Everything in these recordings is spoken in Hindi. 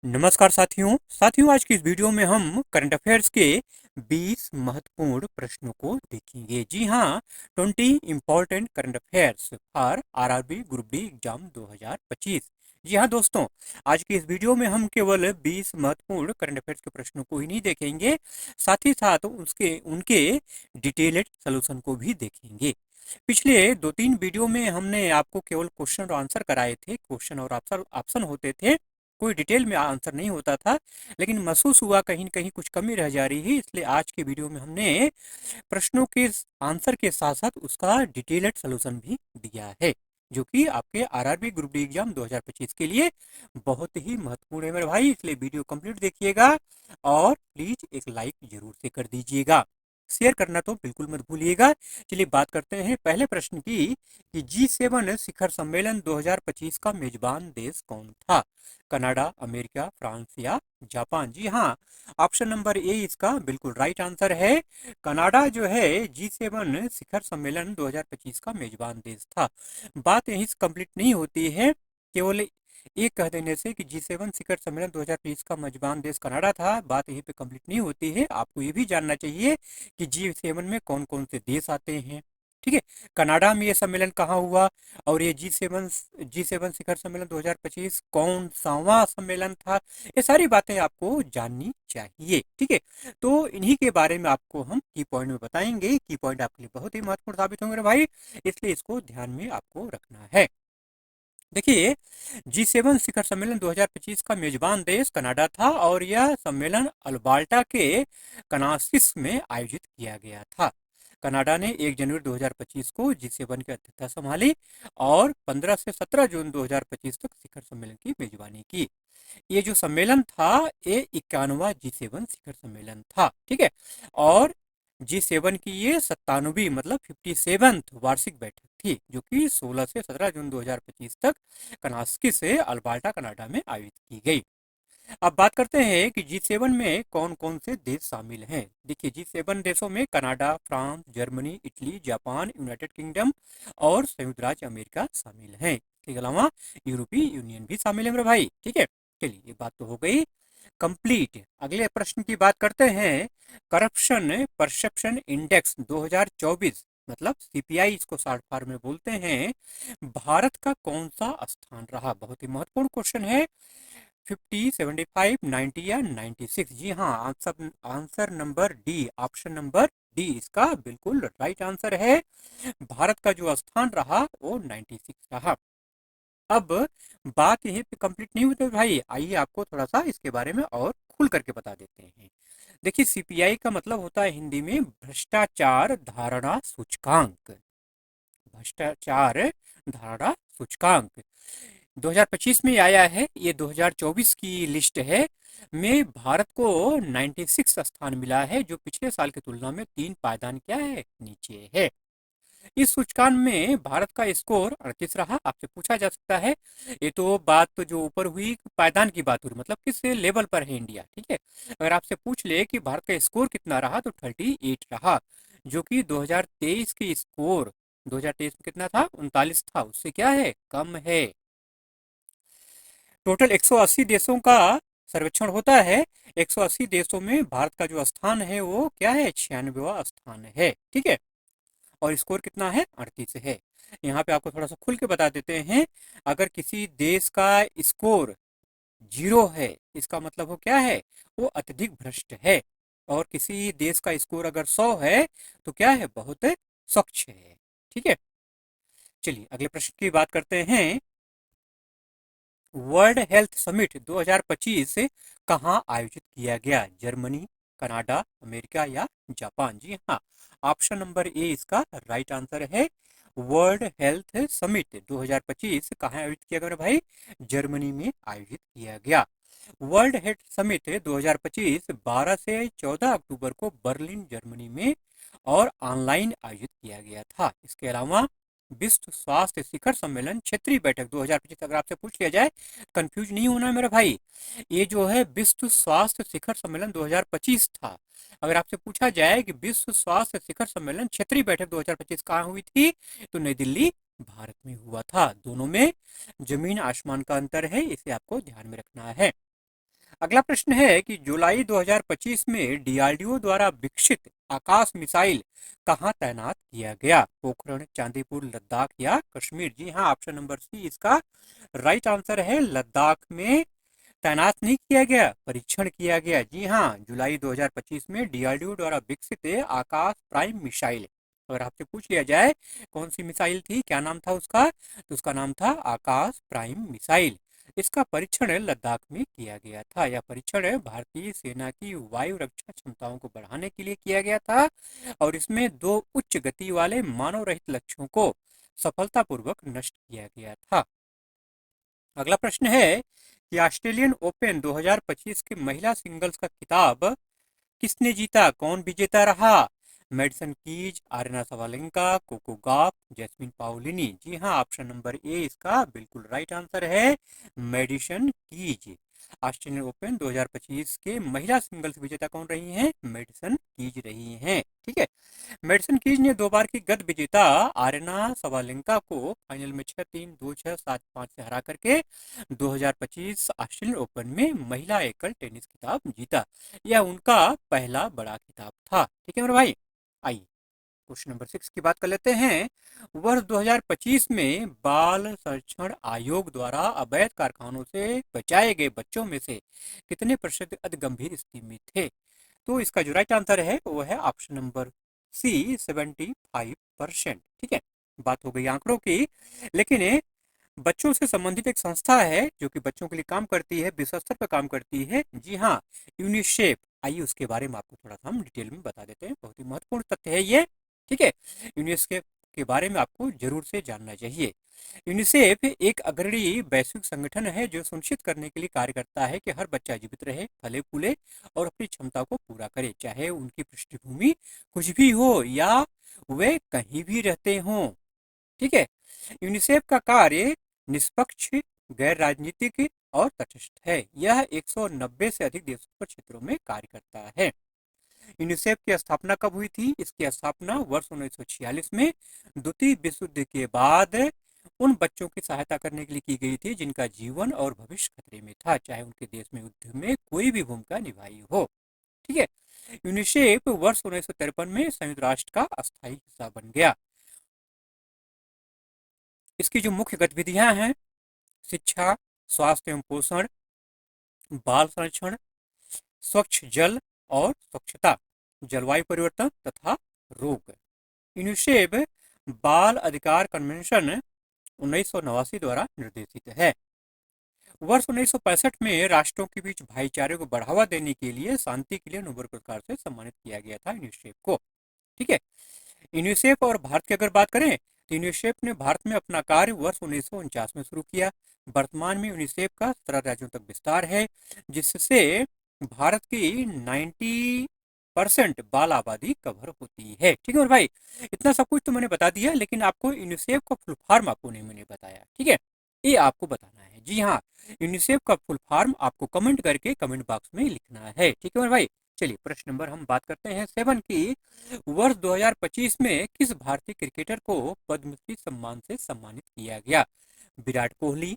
नमस्कार साथियों आज की इस वीडियो में हम करंट अफेयर्स के 20 महत्वपूर्ण प्रश्नों को देखेंगे। जी हाँ, 20 important current affairs for RRB group D exam 2025। जी हाँ दोस्तों, आज की इस वीडियो में हम केवल 20 महत्वपूर्ण करंट अफेयर्स के प्रश्नों को ही नहीं देखेंगे, साथ ही साथ उसके उनके डिटेल्ड सोल्यूशन को भी देखेंगे। पिछले 2-3 वीडियो में हमने आपको केवल क्वेश्चन और आंसर कराए थे। क्वेश्चन और ऑप्शन होते थे, कोई डिटेल में आंसर नहीं होता था, लेकिन महसूस हुआ कहीं न कहीं कुछ कमी रह जा रही है, इसलिए आज के वीडियो में हमने प्रश्नों के आंसर के साथ-साथ उसका डिटेल्ड सॉल्यूशन भी दिया है, जो कि आपके आरआरबी ग्रुप डी एग्जाम 2025 के लिए बहुत ही महत्वपूर्ण है मेरे भाई। इसलिए वीडियो कंप्लीट देखिएगा और प्लीज एक लाइक जरूर से कर दीजिएगा, शेयर करना तो बिल्कुल मत भूलिएगा। चलिए बात करते हैं पहले प्रश्न की कि G7 शिखर सम्मेलन 2025 का मेजबान देश कौन था? कनाडा, अमेरिका, फ्रांस या जापान? जी हाँ, ऑप्शन नंबर ए इसका बिल्कुल राइट आंसर है। कनाडा जो है G7 शिखर सम्मेलन 2025 का मेजबान देश था। बात यहीं से कंप्लीट नहीं होती है, केवल एक कह देने से कि G7 शिखर सम्मेलन 2023 का मेजबान देश कनाडा था, बात यहीं पे कंप्लीट नहीं होती है। आपको ये भी जानना चाहिए कि G7 में कौन कौन से देश आते हैं। ठीक है, कनाडा में ये सम्मेलन कहाँ हुआ और ये G7 शिखर सम्मेलन 2025 कौन सावां सम्मेलन था, ये सारी बातें आपको जाननी चाहिए। ठीक है, तो इन्हीं के बारे में आपको हम की पॉइंट में बताएंगे। की पॉइंट आपके लिए बहुत ही महत्वपूर्ण साबित होंगे भाई, इसलिए इसको ध्यान में आपको रखना है। देखिए, G7 शिखर सम्मेलन 2025 का मेजबान देश कनाडा था और यह सम्मेलन अल्बर्टा के कनासिस में आयोजित किया गया था। कनाडा ने 1 जनवरी 2025 को G7 की अध्यक्षता संभाली और 15 से 17 जून 2025 तक शिखर सम्मेलन की मेजबानी की। ये जो सम्मेलन था, ये 91वां G7 शिखर सम्मेलन था। ठीक है, और G7 की ये 97वीं मतलब 57th वार्षिक बैठक थी, जो कि 16 से 17 जून 2025 तक कनास्की से अल्बर्टा कनाडा में आयोजित की गई। अब बात करते हैं कि G7 में कौन कौन से देश शामिल हैं। देखिए, G7 देशों में Canada, France, Germany, Italy, Japan, United kingdom और संयुक्त राज्य अमेरिका शामिल हैं। इसके अलावा यूरोपीय यूनियन भी शामिल है मेरे भाई। ठीक है, चलिए ये बात तो हो गई कंप्लीट। अगले प्रश्न की बात करते हैं। करप्शन परसेप्शन इंडेक्स 2024 मतलब सीपीआई इसको शॉर्ट फॉर्म में बोलते हैं, भारत का कौन सा स्थान रहा? बहुत ही महत्वपूर्ण क्वेश्चन है। 50, 75, 90 या 96? जी हाँ, answer number D, option number D इसका बिल्कुल राइट आंसर है। भारत का जो स्थान रहा वो 96 रहा। अब बात यहीं पे कंप्लीट नहीं होती भाई, आइए आपको थोड़ा सा इसके बारे में और खुल करके बता देते हैं। देखिए, सीपीआई का मतलब होता है हिंदी में भ्रष्टाचार धारणा सूचकांक। भ्रष्टाचार धारणा सूचकांक 2025 में आया है, ये 2024 की लिस्ट है। में भारत को 96 स्थान मिला है, जो पिछले साल की तुलना में 3 पायदान क्या है, नीचे है। इस सूचकांक में भारत का स्कोर 38 रहा। आपसे पूछा जा सकता है, ये तो बात तो जो ऊपर हुई पायदान की बात हुई, मतलब किस लेवल पर है इंडिया। ठीक है, अगर आपसे पूछ ले कि भारत का स्कोर कितना रहा, तो 38 रहा, जो कि 2023 की स्कोर 2023 में कितना था, 39 था, उससे क्या है, कम है। टोटल 180 देशों का सर्वेक्षण होता है। 180 देशों में भारत का जो स्थान है वो क्या है, 96वां स्थान है। ठीक है, और स्कोर कितना है, 38 है। यहाँ पे आपको थोड़ा सा खुल के बता देते हैं, अगर किसी देश का स्कोर 0 है, इसका मतलब वो क्या है, वो अत्यधिक भ्रष्ट है। और किसी देश का स्कोर अगर 100 है, तो क्या है, बहुत स्वच्छ है। ठीक है, चलिए अगले प्रश्न की बात करते हैं। वर्ल्ड हेल्थ समिट 2025 कहाँ आयोजित किया गया? जर्मनी, कनाडा, अमेरिका या जापान? जी हाँ, ऑप्शन नंबर ए इसका राइट आंसर है। वर्ल्ड हेल्थ समिट 2025 कहाँ आयोजित किया गया भाई? जर्मनी में आयोजित किया गया। वर्ल्ड हेल्थ समिट 2025 12 से 14 अक्टूबर को बर्लिन जर्मनी में और ऑनलाइन आयोजित किया गया था। इसके अलावा विश्व स्वास्थ्य शिखर सम्मेलन क्षेत्रीय बैठक 2025, अगर आपसे पूछ लिया जाए, कंफ्यूज नहीं होना है मेरे भाई, ये जो है विश्व स्वास्थ्य शिखर सम्मेलन 2025 था। अगर आपसे पूछा जाए कि विश्व स्वास्थ्य शिखर सम्मेलन क्षेत्रीय बैठक 2025 कहाँ हुई थी, तो नई दिल्ली भारत में हुआ था। दोनों में जमीन आसमान का अंतर है, इसे आपको ध्यान में रखना है। अगला प्रश्न है कि जुलाई 2025 में डीआरडीओ द्वारा विकसित आकाश मिसाइल कहाँ तैनात किया गया? पोखरण, चांदीपुर, लद्दाख या कश्मीर? जी हाँ, ऑप्शन नंबर सी इसका राइट आंसर है। लद्दाख में तैनात नहीं किया गया, परीक्षण किया गया। जी हाँ, जुलाई 2025 में डीआरडीओ द्वारा विकसित आकाश प्राइम मिसाइल। अगर आपसे पूछ लिया जाए कौन सी मिसाइल थी, क्या नाम था उसका, तो उसका नाम था आकाश प्राइम मिसाइल। इसका परीक्षण लद्दाख में किया गया था। यह परीक्षण भारतीय सेना की वायु रक्षा क्षमताओं को बढ़ाने के लिए किया गया था और इसमें 2 उच्च गति वाले मानव रहित लक्ष्यों को सफलतापूर्वक नष्ट किया गया था। अगला प्रश्न है कि ऑस्ट्रेलियन ओपन 2025 के महिला सिंगल्स का खिताब किसने जीता? कौन विजेता रहा? Madison Keys, Aryna Sabalenka, Coco Gauff, Jasmine Paolini? जी हाँ, ऑप्शन नंबर ए इसका बिल्कुल राइट आंसर है, मेडिसन कीज। ऑस्ट्रेलियन ओपन 2025 के महिला सिंगल्स विजेता कौन रही हैं? मेडिसन कीज रही हैं। ठीक है, मेडिसन कीज ने 2 बार की गत विजेता आर्यना सवालेंका को फाइनल में 6-3, 2-6, 7-5 से हरा करके 2025 ऑस्ट्रेलियन ओपन में महिला एकल टेनिस खिताब जीता। यह उनका पहला बड़ा खिताब था। ठीक है मेरे भाई, आइए क्वेश्चन नंबर 6 की बात कर लेते हैं। वर्ष 2025 में बाल संरक्षण आयोग द्वारा अवैध कारखानों से बचाए गए बच्चों में से कितने प्रतिशत अति गंभीर स्थिति में थे? तो इसका जो राइट आंसर है वो है ऑप्शन नंबर सी, 75%। ठीक है, बात हो गई आंकड़ों की, लेकिन बच्चों से संबंधित एक संस्था है जो कि बच्चों के लिए काम करती है, विश्व स्तर पर काम करती है। जी हाँ, यूनिसेफ। आइए उसके बारे में आपको थोड़ा सा हम डिटेल में बता देते हैं, बहुत ही महत्वपूर्ण तथ्य है ये। ठीक है, यूनिसेफ के बारे में आपको जरूर से जानना चाहिए। यूनिसेफ एक अग्रणी वैश्विक संगठन है जो सुनिश्चित करने के लिए कार्य करता है कि हर बच्चा जीवित रहे, फले फूले और अपनी क्षमता को पूरा करे, चाहे उनकी पृष्ठभूमि कुछ भी हो या वे कहीं भी रहते हों। ठीक है, यूनिसेफ का कार्य निष्पक्ष, गैर राजनीतिक और तटस्थ है। यह 190 से अधिक देशों और क्षेत्रों में कार्य करता है। यूनिसेफ की स्थापना कब हुई थी? इसकी स्थापना वर्ष 1946 में द्वितीय विश्व युद्ध के बाद उन बच्चों की सहायता करने के लिए की गई थी जिनका जीवन और भविष्य खतरे में था, चाहे उनके देश में युद्ध में कोई भी भूमिका निभाई हो। ठीक है, यूनिसेफ वर्ष 1953 में संयुक्त राष्ट्र का अस्थायी हिस्सा बन गया। इसकी जो मुख्य गतिविधियां हैं, शिक्षा, स्वास्थ्य एवं पोषण, बाल संरक्षण, स्वच्छ जल और स्वच्छता, जलवायु परिवर्तन तथा रोग। यूनिसेफ बाल अधिकार कन्वेंशन 1989 द्वारा निर्देशित है। वर्ष 1965 में राष्ट्रों के बीच भाईचारे को बढ़ावा देने के लिए शांति के लिए नोबेल पुरस्कार से सम्मानित किया गया था यूनिसेफ को। ठीक है, यूनिसेफ और भारत की अगर बात करें तो यूनिसेफ ने भारत में अपना कार्य वर्ष 1949 में शुरू किया। वर्तमान में यूनिसेफ का 17 राज्यों तक विस्तार है, जिससे भारत की 90% बाल आबादी कवर होती है। ठीक है और भाई, इतना सब कुछ तो मैंने बता दिया, लेकिन आपको यूनिसेफ का फुल फॉर्म आपको नहीं मैंने बताया। ठीक है, ये आपको बताना है। जी हाँ, यूनिसेफ का फुल फॉर्म आपको कमेंट करके कमेंट बॉक्स में लिखना है। ठीक है और भाई, चलिए प्रश्न नंबर हम बात करते हैं 7 की। वर्ष 2025 में किस भारतीय क्रिकेटर को पद्मश्री सम्मान से सम्मानित किया गया? विराट कोहली,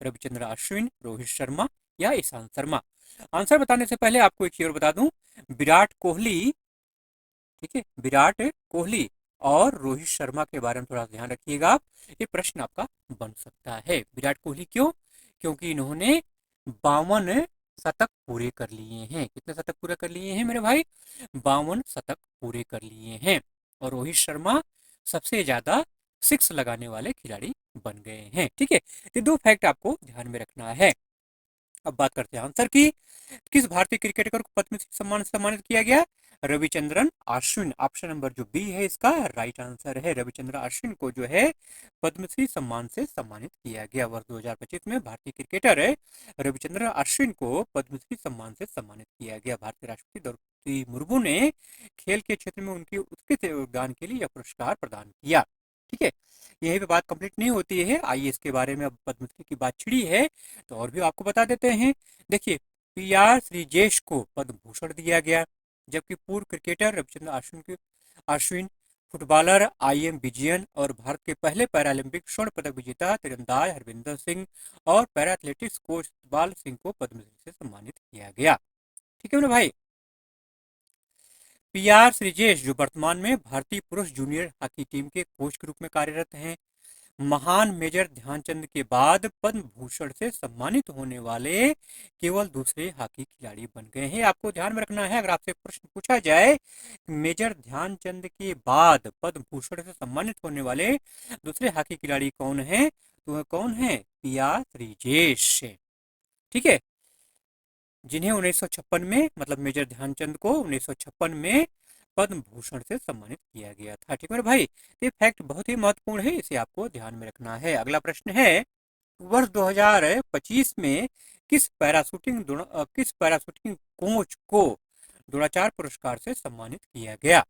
रविचंद्र अश्विन, रोहित शर्मा या ईशांत शर्मा? आंसर बताने से पहले आपको एक चीज और बता दूं, विराट कोहली, ठीक है, विराट कोहली और रोहित शर्मा के बारे में थोड़ा ध्यान रखिएगा आप, ये प्रश्न आपका बन सकता है। विराट कोहली क्यों? क्योंकि इन्होंने 52 शतक पूरे कर लिए हैं। कितने शतक पूरे कर लिए हैं मेरे भाई? 52 शतक पूरे कर लिए हैं। और रोहित शर्मा सबसे ज्यादा 6 लगाने वाले खिलाड़ी बन गए हैं। ठीक है, ये 2 फैक्ट आपको ध्यान में रखना है। अब बात करते हैं आंसर की। किस भारतीय क्रिकेटर को पद्मश्री सम्मान से सम्मानित किया गया? रविचंद्रन अश्विन। ऑप्शन नंबर जो बी है इसका राइट आंसर है। रविचंद्र अश्विन को जो है पद्मश्री सम्मान से सम्मानित किया गया। वर्ष 2025 में भारतीय क्रिकेटर रविचंद्र अश्विन को पद्मश्री सम्मान से सम्मानित किया गया। भारतीय राष्ट्रपति द्रौपदी मुर्मू ने खेल के क्षेत्र में उनके उत्कृष्ट योगदान के लिए यह पुरस्कार प्रदान किया। ठीक है, यही पे बात कंप्लीट नहीं होती है। आइए इसके बारे में, अब पद्मश्री की बात छिड़ी है तो और भी आपको बता देते हैं। देखिए, पीआर श्रीजेश को पद्म भूषण दिया गया, जबकि पूर्व cricketer Ravichandra Ashwin, footballer IM Vijayan और भारत के पहले पैरालंपिक स्वर्ण पदक विजेता तीरंदाज हरविंदर सिंह और para athletics coach Iqbal Singh को पद्मश्री से सम्मानित किया गया। ठीक है मेरे भाई। पीआर श्रीजेश जो वर्तमान में भारतीय पुरुष जूनियर हॉकी टीम के कोच के रूप में कार्यरत हैं। महान मेजर ध्यानचंद के बाद पद्म भूषण से सम्मानित होने वाले केवल दूसरे हॉकी खिलाड़ी बन गए हैं। आपको ध्यान में रखना है, अगर आपसे प्रश्न पूछा जाए मेजर ध्यानचंद के बाद पद्म भूषण से सम्मानित होने वाले दूसरे हॉकी खिलाड़ी कौन है, तो वह कौन है, पीआर श्रीजेश। ठीक है, जिन्हें 1956 में, मतलब मेजर ध्यानचंद को 1956 में पद्म भूषण से सम्मानित किया गया था। ठीक है मेरे भाई, ये फैक्ट बहुत ही महत्वपूर्ण है, इसे आपको ध्यान में रखना है। अगला प्रश्न है, वर्ष 2025 में किस पैराशूटिंग कोच को द्रोणाचार्य पुरस्कार से सम्मानित किया गया?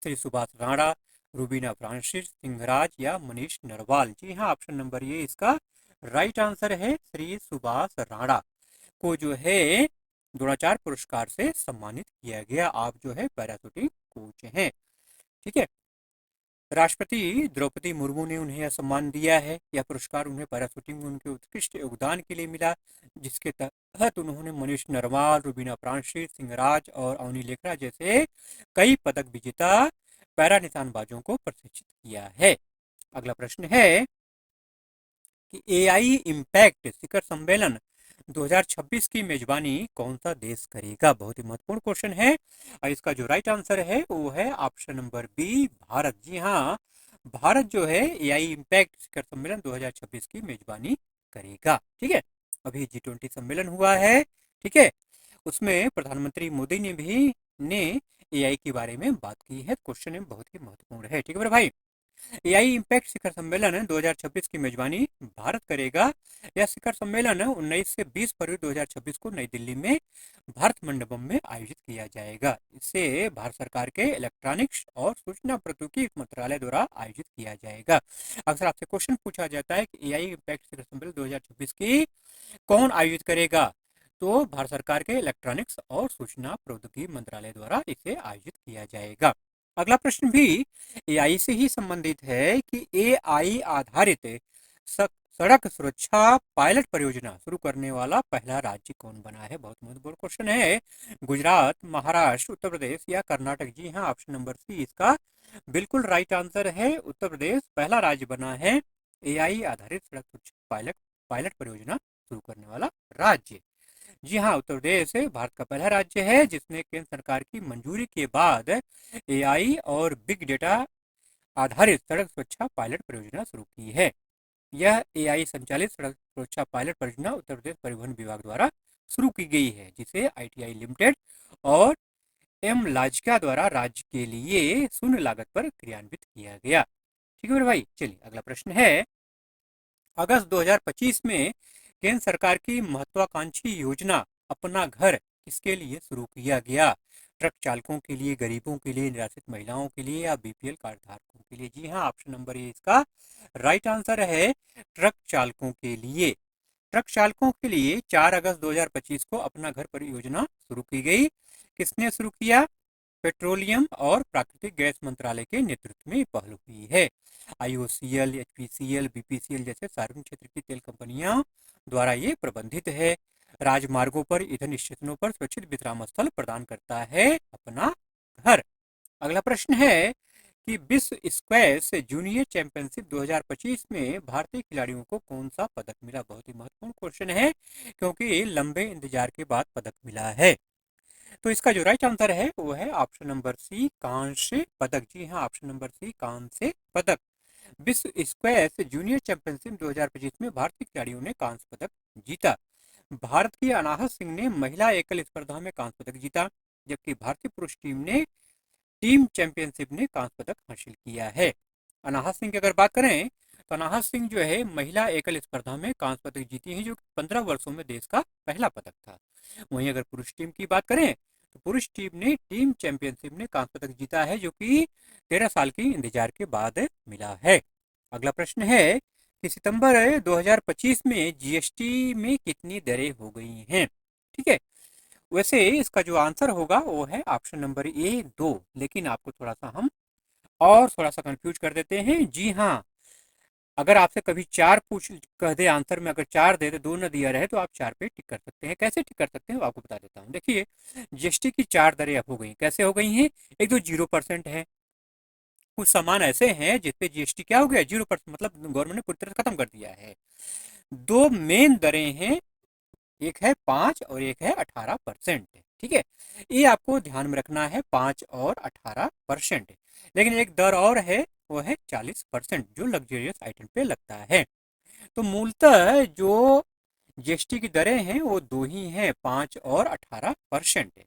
श्री सुभाष राणा, रूबीना फ्रांसिस, सिंहराज या मनीष नरवाल? जी हाँ, ऑप्शन नंबर ये इसका राइट आंसर है, श्री सुभाष राणा को जो है द्रोणाचार्य पुरस्कार से सम्मानित किया गया। आप जो है पैराशूटिंग कोच हैं। ठीक है, राष्ट्रपति द्रौपदी मुर्मू ने उन्हें यह सम्मान दिया है। यह पुरस्कार उन्हें पैराशूटिंग में उनके उत्कृष्ट योगदान के लिए मिला, जिसके तहत उन्होंने मनीष नरवाल, रूबीना फ्रांसिस, सिंहराज और अवनी लेखरा जैसे कई पदक विजेता पैरा निशानबाजों को प्रशिक्षित किया है। अगला प्रश्न है कि एआई इम्पैक्ट शिखर सम्मेलन 2026 की मेजबानी कौन सा देश करेगा? बहुत ही महत्वपूर्ण क्वेश्चन है, और इसका जो राइट आंसर है वो है ऑप्शन नंबर बी, भारत। जी हाँ, भारत जो है एआई इम्पैक्ट शिखर सम्मेलन 2026 की मेजबानी करेगा। ठीक है, अभी G20 सम्मेलन हुआ है, ठीक है, उसमें प्रधानमंत्री मोदी ने एआई के बारे में बात की है। क्वेश्चन बहुत ही महत्वपूर्ण है। ठीक है मेरे भाई, एआई इम्पैक्ट शिखर सम्मेलन 2026 की मेजबानी भारत करेगा। यह शिखर सम्मेलन 19 से 20 फरवरी 2026 को नई दिल्ली में भारत मंडपम में आयोजित किया जाएगा। इसे भारत सरकार के इलेक्ट्रॉनिक्स और सूचना प्रौद्योगिकी मंत्रालय द्वारा आयोजित किया जाएगा। अक्सर आपसे क्वेश्चन पूछा जाता है कि एआई इम्पैक्ट शिखर सम्मेलन 2026 की कौन आयोजित करेगा, तो भारत सरकार के इलेक्ट्रॉनिक्स और सूचना प्रौद्योगिकी मंत्रालय द्वारा इसे आयोजित किया जाएगा। अगला प्रश्न भी एआई से ही संबंधित है कि एआई आधारित सड़क सुरक्षा पायलट परियोजना शुरू करने वाला पहला राज्य कौन बना है? बहुत महत्वपूर्ण क्वेश्चन है। गुजरात, महाराष्ट्र, उत्तर प्रदेश या कर्नाटक? जी हाँ, ऑप्शन नंबर सी इसका बिल्कुल राइट आंसर है। उत्तर प्रदेश पहला राज्य बना है एआई आधारित सड़क सुरक्षा पायलट परियोजना शुरू करने वाला राज्य। जी हाँ, उत्तर प्रदेश भारत का पहला राज्य है जिसने केंद्र सरकार की मंजूरी के बाद एआई और बिग डेटा आधारित सड़क सुरक्षा पायलट परियोजना शुरू की है। यह एआई संचालित सड़क सुरक्षा पायलट परियोजना उत्तर प्रदेश परिवहन विभाग द्वारा शुरू की गई है, जिसे आईटीआई लिमिटेड और एम लाजिका द्वारा राज्य के लिए शून्य लागत पर क्रियान्वित किया गया। ठीक है मेरे भाई, चलिए अगला प्रश्न है, अगस्त 2025 में केंद्र सरकार की महत्वाकांक्षी योजना अपना घर किसके लिए शुरू किया गया? ट्रक चालकों के लिए, गरीबों के लिए, निराश्रित महिलाओं के लिए या बीपीएल कार्ड धारकों के लिए? जी हाँ, ऑप्शन नंबर ए इसका राइट आंसर है, ट्रक चालकों के लिए। ट्रक चालकों के लिए 4 अगस्त 2025 को अपना घर परियोजना शुरू की गई। किसने शुरू किया? पेट्रोलियम और प्राकृतिक गैस मंत्रालय के नेतृत्व में पहल हुई है। आईओसीएल, एचपीसीएल, बीपीसीएल जैसे सार्वजनिक क्षेत्र की तेल कंपनियों द्वारा ये प्रबंधित है। राजमार्गों पर, ईंधन स्टेशनों पर सुरक्षित विश्राम स्थल प्रदान करता है अपना घर। अगला प्रश्न है कि विश्व स्क्वैश जूनियर चैंपियनशिप 2025 में भारतीय खिलाड़ियों को कौन सा पदक मिला? बहुत ही महत्वपूर्ण क्वेश्चन है, क्योंकि लंबे इंतजार के बाद पदक मिला है। तो इसका जो राइट आंसर है वो है ऑप्शन नंबर सी, कांस्य पदक। जी हाँ, ऑप्शन नंबर सी, कांस्य पदक। विश्व स्क्वैश जूनियर चैंपियनशिप 2025 में भारतीय खिलाड़ियों ने कांस्य पदक जीता। भारत की अनाहत सिंह ने महिला एकल स्पर्धा में कांस्य पदक जीता, जबकि भारतीय पुरुष टीम चैंपियनशिप ने कांस्य पदक हासिल किया है। अनाहत सिंह की अगर बात करें तो अनाहत सिंह जो है महिला एकल स्पर्धा में कांस्य पदक जीती है, जो 15 वर्षों में देश का पहला पदक था। वहीं अगर पुरुष टीम की बात करें तो पुरुष टीम ने टीम चैंपियनशिप में कांस्य पदक जीता है, जो कि 13 साल की इंतजार के बाद मिला है। अगला प्रश्न है कि सितंबर 2025 में जीएसटी में कितनी दरें हो गई हैं? ठीक है, वैसे इसका जो आंसर होगा वो है ऑप्शन नंबर ए, 2, लेकिन आपको थोड़ा सा कंफ्यूज कर देते हैं। जी हाँ, अगर आपसे कभी 4 पूछ कह दे आंसर में, अगर 4 दे दे, 2 न दिया रहे, तो आप 4 पे टिक कर सकते हैं। कैसे टिक कर सकते हैं वो आपको बता देता हूँ। देखिए, जीएसटी की 4 दरें अब हो गई। कैसे हो गई हैं? एक तो 0% है, कुछ सामान ऐसे हैं जिसपे जीएसटी क्या हो गया, 0%, मतलब गवर्नमेंट ने पूरी तरह खत्म कर दिया है। 2 मेन दरें हैं, एक है 5 और एक है 18%। ठीक है, ये आपको ध्यान में रखना है, 5 और 18%। लेकिन एक दर और है, वो है 40%, जो लग्जरियस आइटम पे लगता है। तो मूलतः जो जीएसटी की दरें हैं वो दो ही हैं, 5 और 18%।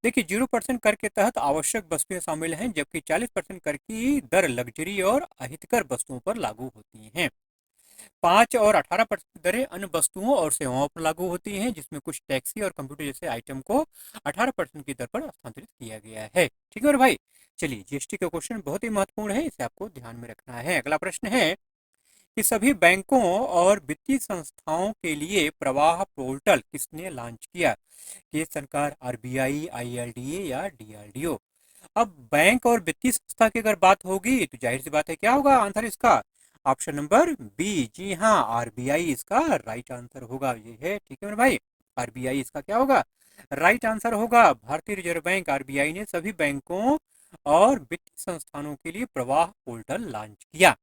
देखिए, 0% कर के तहत आवश्यक वस्तुएं शामिल हैं, जबकि 40% कर की दर लग्जरी और अहितकर वस्तुओं पर लागू होती हैं। 5 और 18% दरें अन्य वस्तुओं और सेवाओं पर लागू होती हैं, जिसमें कुछ टैक्सी और कंप्यूटर जैसे आइटम को 18% की दर पर हस्तांतरित किया गया है। ठीक है और भाई, चलिए, जीएसटी का क्वेश्चन बहुत ही महत्वपूर्ण है, इसे आपको ध्यान में रखना है। अगला प्रश्न है कि सभी बैंकों और वित्तीय संस्थाओं के लिए प्रवाह पोर्टल किसने लॉन्च किया? केंद्र सरकार, आरबीआई, आईएलडीए या डीआरडीओ? अब बैंक और वित्तीय संस्था की अगर बात होगी तो जाहिर सी बात है, क्या होगा आंसर इसका? ऑप्शन नंबर बी, जी हाँ, आरबीआई इसका राइट आंसर होगा। ये है, ठीक है मेरे भाई, आरबीआई इसका क्या होगा? राइट आंसर होगा। भारतीय रिजर्व बैंक आरबीआई ने सभी बैंकों और वित्तीय संस्थानों के लिए प्रवाह पोर्टल लॉन्च किया।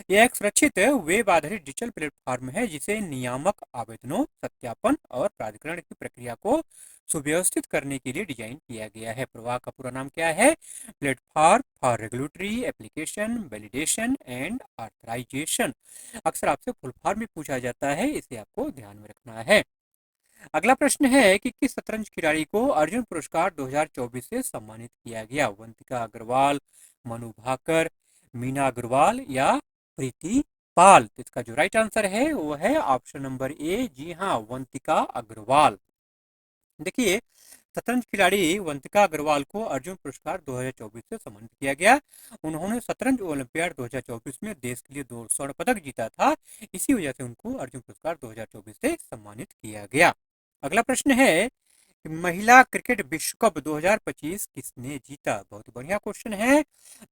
यह एक सुरक्षित वेब आधारित डिजिटल प्लेटफॉर्म है, जिसे नियामक आवेदनों, सत्यापन और प्राधिकरण की प्रक्रिया को सुव्यवस्थित करने के लिए डिजाइन किया गया है। प्रवाह का पूरा नाम क्या है? Platform for regulatory application validation and authorization. अक्सर आपसे फुल फॉर्म भी पूछा जाता है, इसे आपको ध्यान में रखना है। अगला प्रश्न है कि किस शतरंज खिलाड़ी को अर्जुन पुरस्कार 2024 से सम्मानित किया गया? वंतिका अग्रवाल, मनु भाकर, मीना अग्रवाल या प्रीति पाल? तो इसका जो राइट आंसर है वो है ऑप्शन नंबर ए, जी हाँ, वंतिका अग्रवाल। देखिए, शतरंज खिलाड़ी वंतिका अग्रवाल को अर्जुन पुरस्कार 2024 से सम्मानित किया गया। उन्होंने शतरंज ओलंपियाड 2024 में देश के लिए 2 स्वर्ण पदक जीता था, इसी वजह से उनको अर्जुन पुरस्कार 2024 से सम्मानित किया गया। अगला प्रश्न है कि महिला क्रिकेट विश्व कप 2025 किसने जीता? बहुत ही बढ़िया क्वेश्चन है।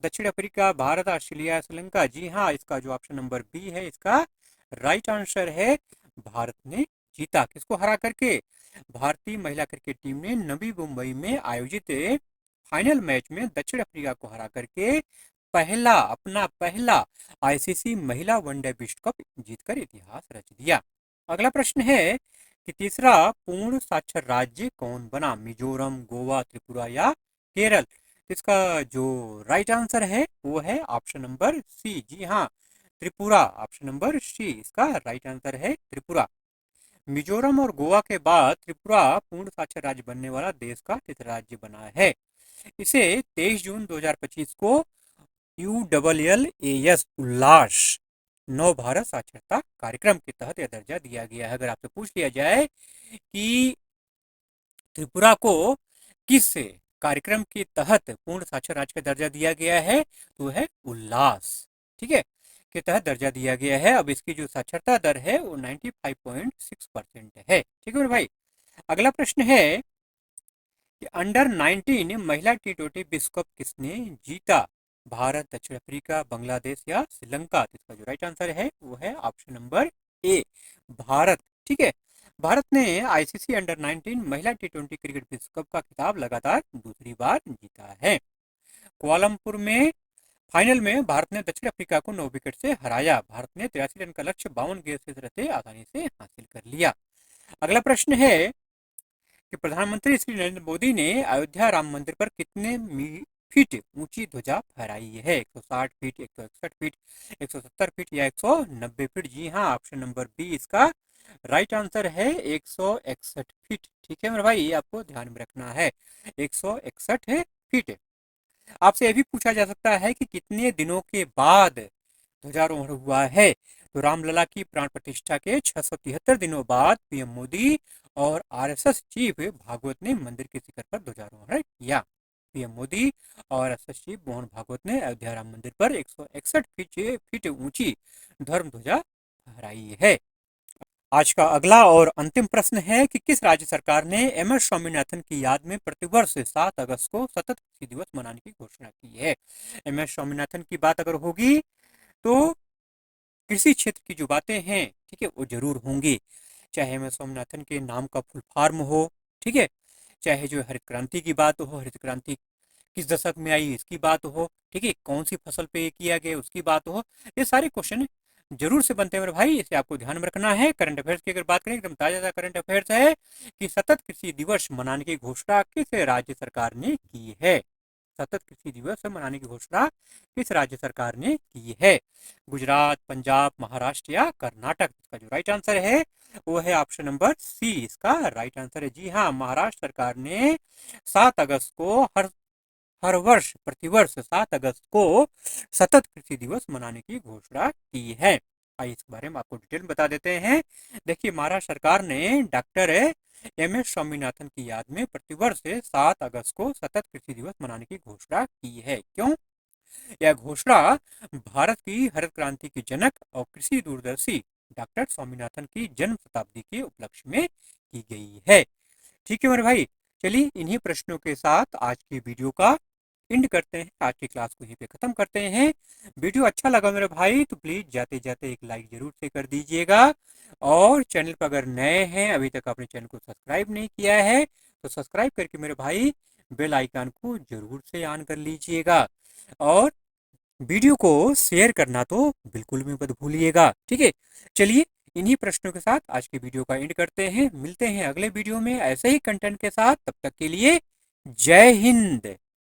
दक्षिण अफ्रीका, भारत, ऑस्ट्रेलिया, श्रीलंका? जी हाँ, इसका जो ऑप्शन नंबर बी है, इसका राइट आंसर है, भारत ने जीता। किसको हरा करके? भारतीय महिला क्रिकेट टीम ने नवी मुंबई में आयोजित फाइनल मैच में दक्षिण अफ्रीका को हरा करके अपना पहला आईसीसी महिला वनडे विश्व कप जीतकर इतिहास रच दिया। अगला प्रश्न है कि तीसरा पूर्ण साक्षर राज्य कौन बना? मिजोरम, गोवा, त्रिपुरा या केरल? इसका जो राइट आंसर है वो है ऑप्शन नंबर सी, जी हाँ, त्रिपुरा। ऑप्शन नंबर सी इसका राइट आंसर है, त्रिपुरा। मिजोरम और गोवा के बाद त्रिपुरा पूर्ण साक्षर राज्य बनने वाला देश का तीसरा राज्य बना है। इसे 23 जून 2025 को ULLAS उल्लास नव भारत साक्षरता कार्यक्रम के तहत यह दर्जा दिया गया है। अगर आपसे पूछ लिया जाए कि त्रिपुरा को किस कार्यक्रम के तहत पूर्ण साक्षर राज्य का दर्जा दिया गया है, तो है उल्लास, ठीक है, के तहत दर्जा दिया गया है। अब इसकी जो साक्षरता दर है वो 95.6% है। ठीक है मेरे भाई। अगला प्रश्न है कि अंडर 19 महिला T20 विश्व कप किसने जीता? भारत, दक्षिण अफ्रीका, बांग्लादेश या श्रीलंका? इसका जो राइट आंसर है वो है ऑप्शन नंबर ए, भारत। ठीक है, भारत ने आईसीसी अंडर 19 महिला T20 क्रिकेट विश्व कप का खिताब लगातार दूसरी बार जीता है। कुआलालंपुर में फाइनल में भारत ने दक्षिण अफ्रीका को 9 विकेट से हराया। भारत ने 83 रन का लक्ष्य 52 गेंद से रहते आसानी से हासिल कर लिया। अगला प्रश्न है कि प्रधानमंत्री श्री नरेंद्र मोदी ने अयोध्या राम मंदिर पर कितने फीट ऊंची ध्वजा फहराई है? 160 फीट, 161 फीट, 170 फीट या 190 फीट? जी हाँ, ऑप्शन नंबर बी इसका राइट आंसर है, 161 फीट। ठीक है मेरे भाई, ये आपको ध्यान में रखना है, 161 फीट। आपसे यह भी पूछा जा सकता है कि कितने दिनों के बाद ध्वजारोहण हुआ है? तो रामलला की प्राण प्रतिष्ठा के 673 दिनों बाद पीएम मोदी और आरएसएस चीफ भागवत ने मंदिर के शिखर पर ध्वजारोहण किया। पीएम मोदी और आरएसएस चीफ मोहन भागवत ने अयोध्या राम मंदिर पर 161 फीट ऊंची धर्म ध्वजा फहराई है। आज का अगला और अंतिम प्रश्न है कि किस राज्य सरकार ने एम एस स्वामीनाथन की याद में प्रतिवर्ष 7 अगस्त को सतत कृषि दिवस मनाने की घोषणा की है? एम एस स्वामीनाथन की बात अगर होगी तो कृषि क्षेत्र की जो बातें हैं, ठीक है, वो जरूर होंगी। चाहे एम एस स्वामीनाथन के नाम का फुल फॉर्म हो, ठीक है, चाहे जो हरित क्रांति की बात हो, हरित क्रांति किस दशक में आई इसकी बात हो, ठीक है, कौन सी फसल पे ये किया गया उसकी बात हो, ये सारे क्वेश्चन जरूर से बनते हैं मेरे भाई। इसे आपको ध्यान में रखना है। करंट अफेयर्स की अगर बात करें, एकदम ताजा करंट अफेयर्स है कि सतत कृषि दिवस मनाने की घोषणा किस राज्य सरकार ने की है। सतत कृषि दिवस मनाने की घोषणा किस राज्य सरकार ने की है। गुजरात, पंजाब, महाराष्ट्र या कर्नाटक। इसका जो राइट आंसर है वो है ऑप्शन नंबर सी, इसका राइट आंसर है। जी हाँ, महाराष्ट्र सरकार ने 7 अगस्त को हर वर्ष प्रतिवर्ष 7 अगस्त को सतत कृषि दिवस मनाने की घोषणा की है। आइए इस बारे में आपको डिटेल बता देते हैं। देखिए, महाराष्ट्र सरकार ने डॉक्टर एम एस स्वामीनाथन की याद में प्रतिवर्ष 7 अगस्त को सतत कृषि दिवस मनाने की घोषणा की है। क्यों? यह घोषणा भारत की हरित क्रांति के जनक और कृषि दूरदर्शी डॉक्टर स्वामीनाथन की जन्म शताब्दी के उपलक्ष्य में की गई है। ठीक है मेरे भाई, चलिए इन्हीं प्रश्नों के साथ आज की वीडियो का एंड करते हैं। आज की क्लास को यहीं पे खत्म करते हैं। वीडियो अच्छा लगा मेरे भाई तो प्लीज जाते जाते एक लाइक जरूर से कर दीजिएगा, और चैनल पर अगर नए हैं, अभी तक अपने चैनल को सब्सक्राइब नहीं किया है, तो सब्सक्राइब करके मेरे भाई बेल आइकन को जरूर से ऑन कर लीजिएगा, और वीडियो को शेयर करना तो बिल्कुल भी मत भूलिएगा। ठीक है, चलिए इन्हीं प्रश्नों के साथ आज की वीडियो का एंड करते हैं। मिलते हैं अगले वीडियो में ऐसे ही कंटेंट के साथ। तब तक के लिए जय हिंद।